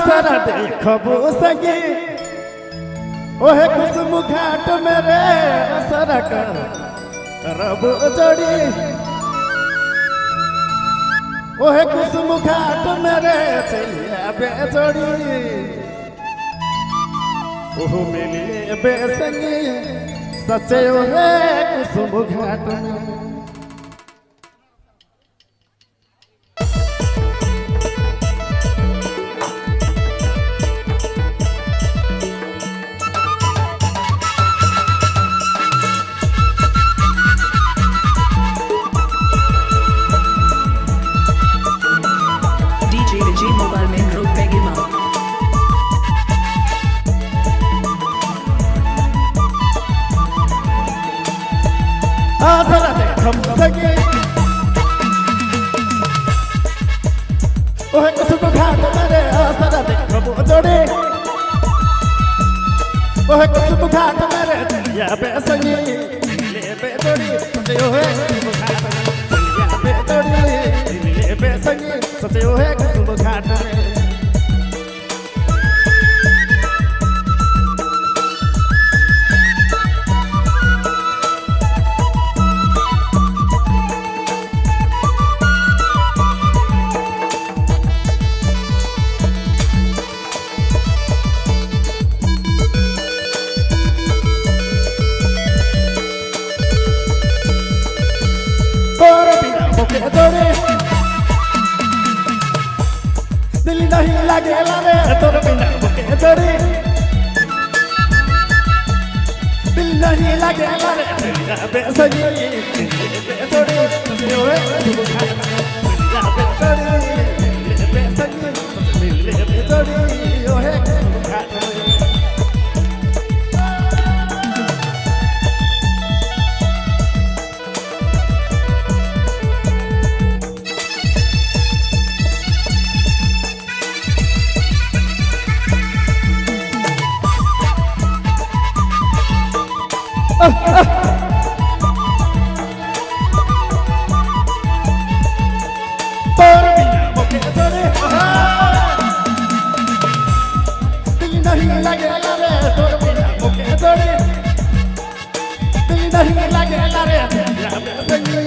सारा देखबो संगी ओहे कुसुम घाट मेरे सरक रबो जोड़ी ओहे कुसुम घाट मेरे चलिया बेजोड़ी ओह मिलिए बेसंगी सचे ओहे कुसुम घाट में सारा देखम संगी ओहे कुसुम घाट मेरे सारा देखबो जोड़ी ओहे कुसुम घाट मेरे चलिया बेसंगी ले बेजोड़ी सचे ओहे कुसुम घाट चलिया बेजोड़ी ले बेसंगी सचे ओहे कुसुम घाट में दिल नहीं लगे लारे तोर बिना मुके जोड़ी दिल नहीं लगे लारे तेरा बेसंगी बेजोड़ी सचे ओहे कुसुम घाट तेरा बेजोड़ी बेसंगी मिले बेजोड़ी ओहे कुसुम घाट तोर बिना मुके जोड़ी दिल नहीं लगे लारे तोर बिना मुके जोड़ी दिल नहीं लगे लारे तेरा बेसंगी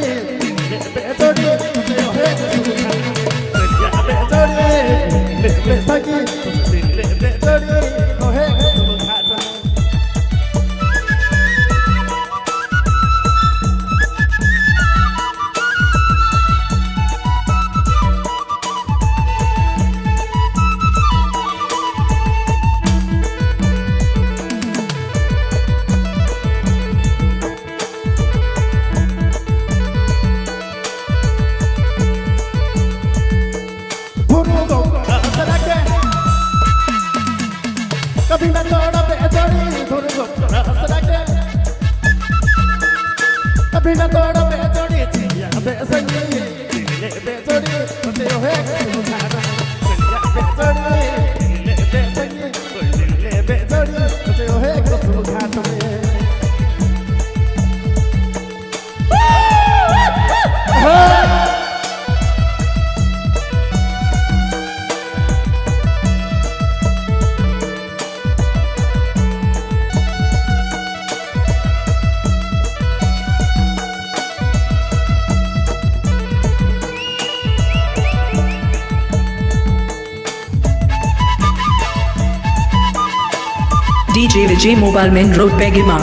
बेजोड़ी सचे ओहे कुसुम घाट तेरा बेजोड़ी बेसंगी बेजोड़ी ओहे कुसुम घाट कभी न तोड़ बेजोड़ी धुर गुप्त रस रखे कभी न तोड़ बेजोड़ी चलिया बेसंगी ले बेजोड़ी सचे ओहे कुसुम घाट चलिया बेजोड़ी ले बेसंगी ले बेजोड़ी सचे ओहे कुसुम घाट में DJ Vijay Mobile Main Road Pegima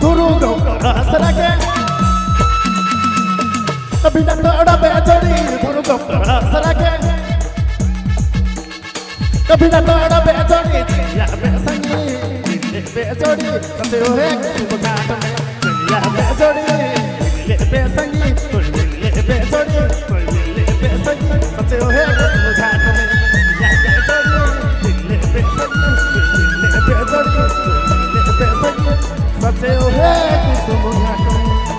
गुरु रस रखे कभी न तोड़ बेजोड़ी गुरु रस रखे कभी न तोड़ बेजोड़ी चलिया बेसंगी बेजोड़ी सचे ओहे कुसुम घाट में चलिया बेजोड़ी ले बेसंगी ले बेजोड़ी ले बेसंगी सचे ओहे कुसुम घाट में सचे ओहे कुसुम घाट में